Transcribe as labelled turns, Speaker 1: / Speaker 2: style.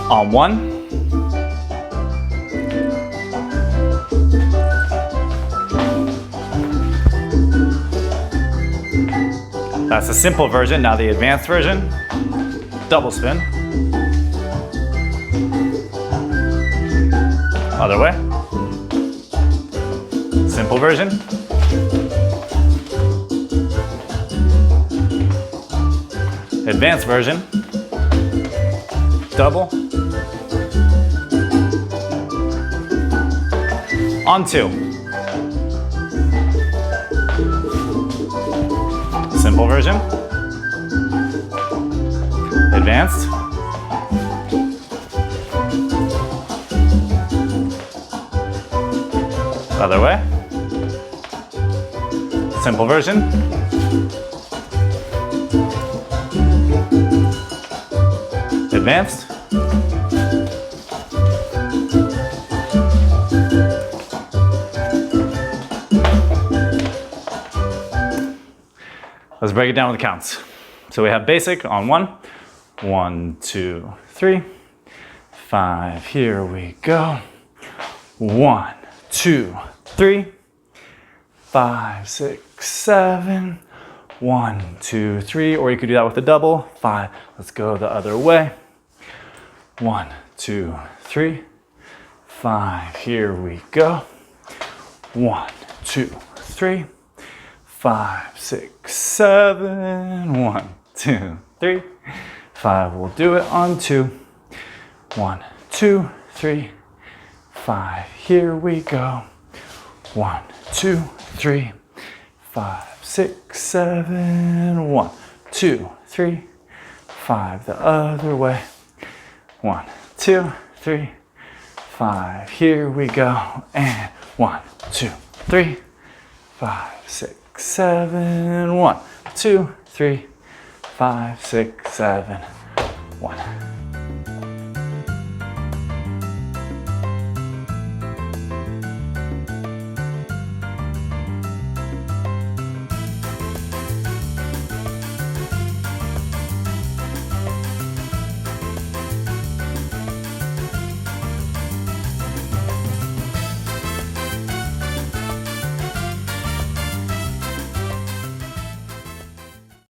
Speaker 1: On 1. That's the simple version. Now the advanced version, double spin. Other way. Simple version. Advanced version, double. On 2. Simple version. Advanced. Other way. Simple version. Advanced. Let's break it down with the counts. So we have basic on 1. 1, 2, 3, 5. Here we go. 1, 2, 3, 5, 6, 7. 1, 2, 3. Or you could do that with a double. 5. Let's go the other way. 1, 2, 3, 5. Here we go. 1, 2, 3, 5, 6, 7. 1, 2, 3, 5. We'll do it on 2. 1, 2, 3, 5. Here we go. 1, 2, 3, 5, 6, 7. 1, 2, 3, 5. The other way. 1, 2, 3, 5. Here we go. And 1, 2, 3, 5, 6, 7. 1, 2, 3, 5, 6, 7. 1,